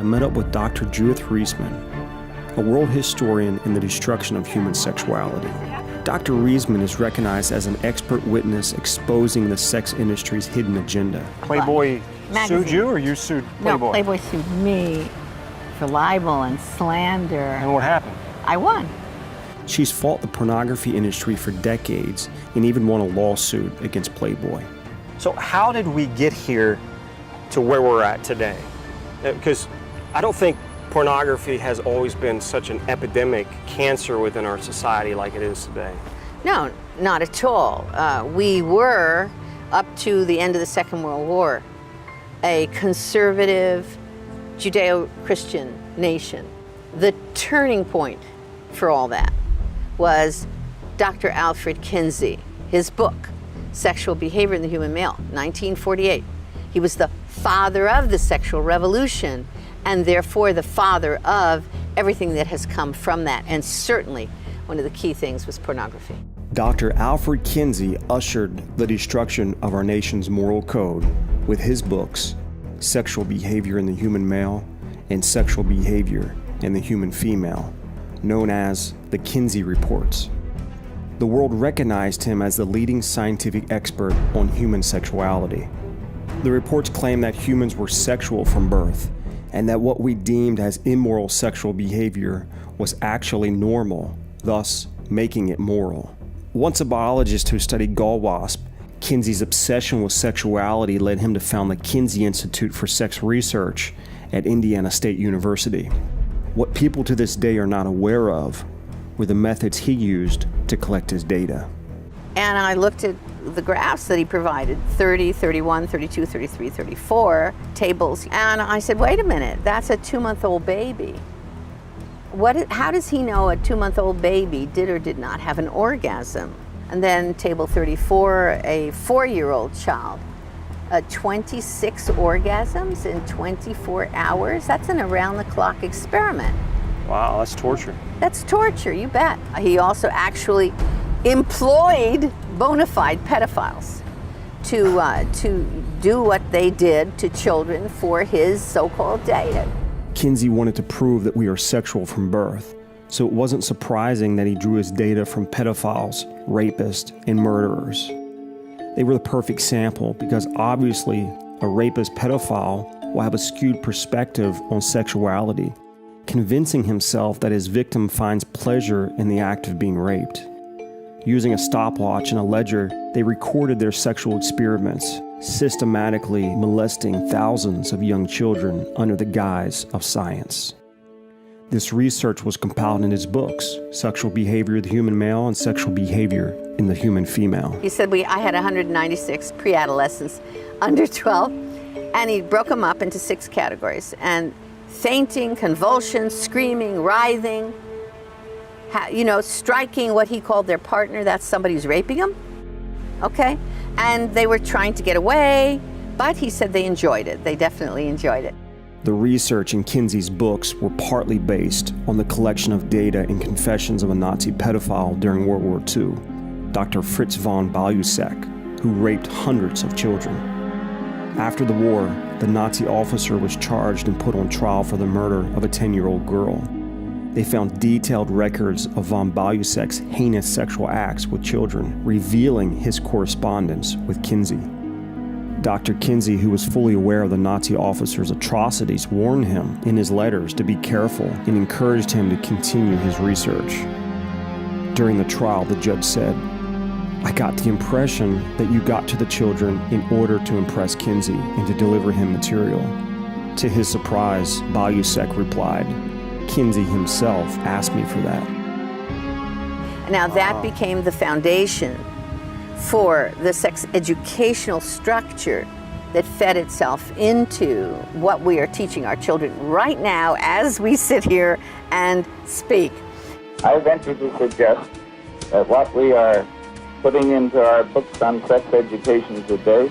met up with Dr. Judith Reisman, a world historian in the destruction of human sexuality. Dr. Reisman is recognized as an expert witness exposing the sex industry's hidden agenda. Playboy sued you, or you sued Playboy? No, Playboy sued me for libel and slander. And what happened? I won. She's fought the pornography industry for decades and even won a lawsuit against Playboy. So how did we get here to where we're at today? Because I don't think pornography has always been such an epidemic cancer within our society like it is today. No, not at all. We were, up to the end of the Second World War, a conservative Judeo-Christian nation. The turning point for all that was Dr. Alfred Kinsey, his book, Sexual Behavior in the Human Male, 1948. He was the father of the sexual revolution, and therefore the father of everything that has come from that. And certainly one of the key things was pornography. Dr. Alfred Kinsey ushered the destruction of our nation's moral code with his books, Sexual Behavior in the Human Male and Sexual Behavior in the Human Female, known as the Kinsey Reports. The world recognized him as the leading scientific expert on human sexuality. The reports claimed that humans were sexual from birth, and that what we deemed as immoral sexual behavior was actually normal, thus making it moral. Once a biologist who studied gall wasp, Kinsey's obsession with sexuality led him to found the Kinsey Institute for Sex Research at Indiana State University. What people to this day are not aware of were the methods he used to collect his data. And I looked at the graphs that he provided, 30, 31, 32, 33, 34 tables. And I said, wait a minute, that's a 2-month-old baby. How does he know a 2-month-old baby did or did not have an orgasm? And then table 34, a 4-year-old child, 26 orgasms in 24 hours. That's an around-the-clock experiment. Wow, that's torture. That's torture, you bet. He also actually employed bona fide pedophiles to do what they did to children for his so-called data. Kinsey wanted to prove that we are sexual from birth, so it wasn't surprising that he drew his data from pedophiles, rapists, and murderers. They were the perfect sample because obviously a rapist pedophile will have a skewed perspective on sexuality, convincing himself that his victim finds pleasure in the act of being raped. Using a stopwatch and a ledger, they recorded their sexual experiments, systematically molesting thousands of young children under the guise of science. This research was compiled in his books, Sexual Behavior of the Human Male and Sexual Behavior in the Human Female. He said I had 196 pre-adolescents under 12, and he broke them up into 6 categories. And fainting, convulsions, screaming, writhing, striking what he called their partner, that's somebody who's raping them, okay? And they were trying to get away, but he said they enjoyed it. They definitely enjoyed it. The research in Kinsey's books were partly based on the collection of data and confessions of a Nazi pedophile during World War II, Dr. Fritz von Balusek, who raped hundreds of children. After the war, the Nazi officer was charged and put on trial for the murder of a 10-year-old girl. They found detailed records of von Balusek's heinous sexual acts with children, revealing his correspondence with Kinsey. Dr. Kinsey, who was fully aware of the Nazi officer's atrocities, warned him in his letters to be careful and encouraged him to continue his research. During the trial, the judge said, "I got the impression that you got to the children in order to impress Kinsey and to deliver him material." To his surprise, Balusek replied, "Kinsey himself asked me for that." Now that became the foundation for the sex educational structure that fed itself into what we are teaching our children right now as we sit here and speak. I venture to suggest that what we are putting into our books on sex education today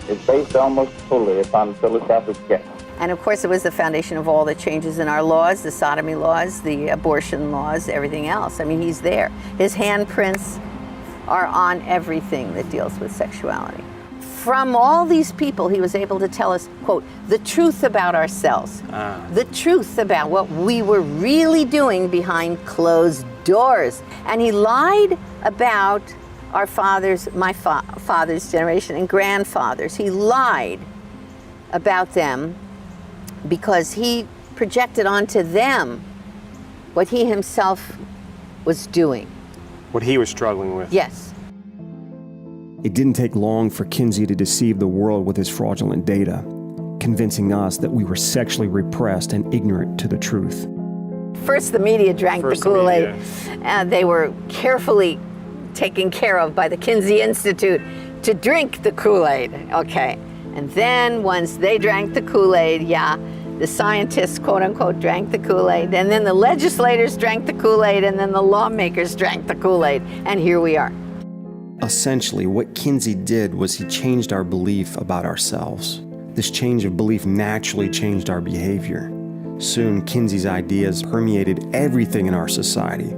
is based almost fully upon philosophic guess. And of course, it was the foundation of all the changes in our laws, the sodomy laws, the abortion laws, everything else. I mean, he's there. His handprints are on everything that deals with sexuality. from all these people, he was able to tell us, quote, the truth about ourselves, the truth about what we were really doing behind closed doors. And he lied about our fathers, my father's generation and grandfathers. He lied about them because he projected onto them what he himself was doing. What he was struggling with. Yes. It didn't take long for Kinsey to deceive the world with his fraudulent data, convincing us that we were sexually repressed and ignorant to the truth. First, the media drank the Kool-Aid. They were carefully taken care of by the Kinsey Institute to drink the Kool-Aid, okay. And then once they drank the Kool-Aid, the scientists, quote unquote, drank the Kool-Aid, and then the legislators drank the Kool-Aid, and then the lawmakers drank the Kool-Aid, and here we are. Essentially, what Kinsey did was he changed our belief about ourselves. This change of belief naturally changed our behavior. Soon, Kinsey's ideas permeated everything in our society,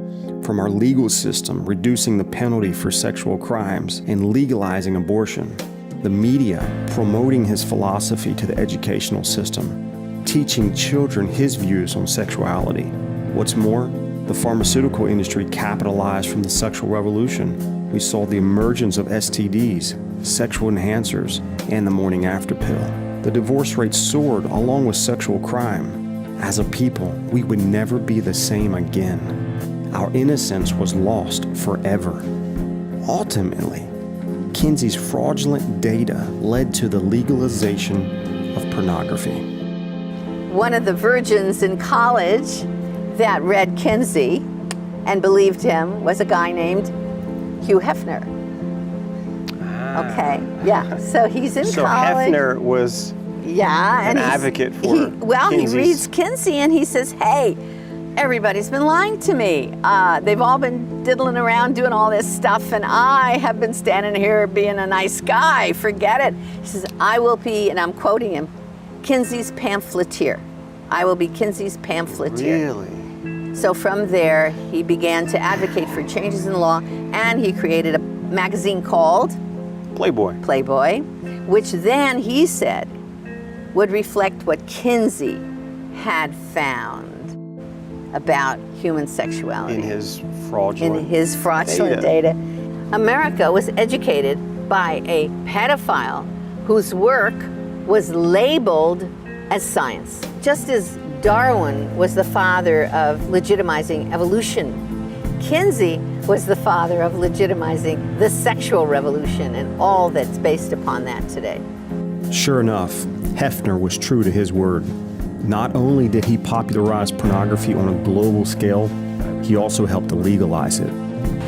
from our legal system, reducing the penalty for sexual crimes and legalizing abortion, the media promoting his philosophy to the educational system, teaching children his views on sexuality. What's more, the pharmaceutical industry capitalized from the sexual revolution. We saw the emergence of STDs, sexual enhancers, and the morning after pill. The divorce rate soared along with sexual crime. As a people, we would never be the same again. Our innocence was lost forever. Ultimately, Kinsey's fraudulent data led to the legalization of pornography. One of the virgins in college that read Kinsey and believed him was a guy named Hugh Hefner. Okay, so he's in college. So Hefner was an advocate for Kinsey's. He reads Kinsey and he says, hey, everybody's been lying to me. They've all been diddling around doing all this stuff, and I have been standing here being a nice guy. Forget it. He says, I will be, and I'm quoting him, Kinsey's pamphleteer. I will be Kinsey's pamphleteer. Really? So from there, he began to advocate for changes in law, and he created a magazine called Playboy, which then he said would reflect what Kinsey had found about human sexuality. In his fraudulent data. America was educated by a pedophile whose work was labeled as science. Just as Darwin was the father of legitimizing evolution, Kinsey was the father of legitimizing the sexual revolution and all that's based upon that today. Sure enough, Hefner was true to his word. Not only did he popularize pornography on a global scale, he also helped to legalize it.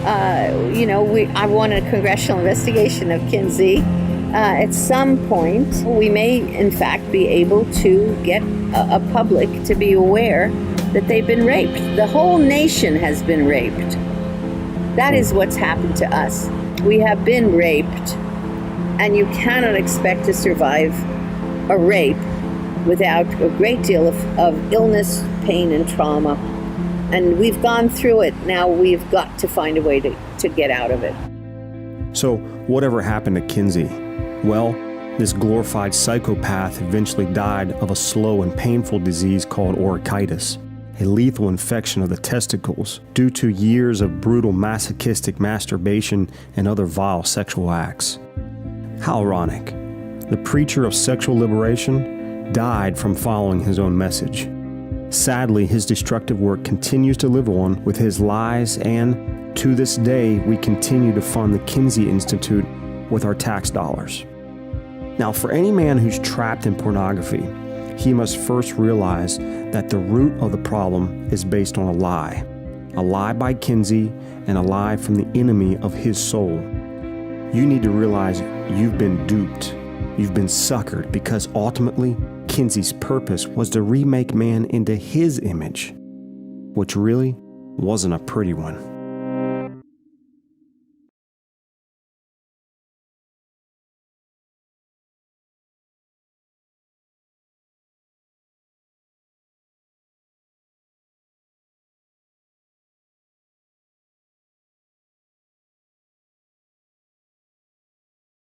I want a congressional investigation of Kinsey. At some point, we may, in fact, be able to get a public to be aware that they've been raped. The whole nation has been raped. That is what's happened to us. We have been raped, and you cannot expect to survive a rape without a great deal of illness, pain, and trauma. And we've gone through it. Now we've got to find a way to get out of it. So whatever happened to Kinsey? Well, this glorified psychopath eventually died of a slow and painful disease called orchitis, a lethal infection of the testicles due to years of brutal masochistic masturbation and other vile sexual acts. How ironic. The preacher of sexual liberation died from following his own message. Sadly, his destructive work continues to live on with his lies, and to this day, we continue to fund the Kinsey Institute with our tax dollars. Now, for any man who's trapped in pornography, he must first realize that the root of the problem is based on a lie by Kinsey and a lie from the enemy of his soul. You need to realize you've been duped. You've been suckered because ultimately, Kinsey's purpose was to remake man into his image, which really wasn't a pretty one.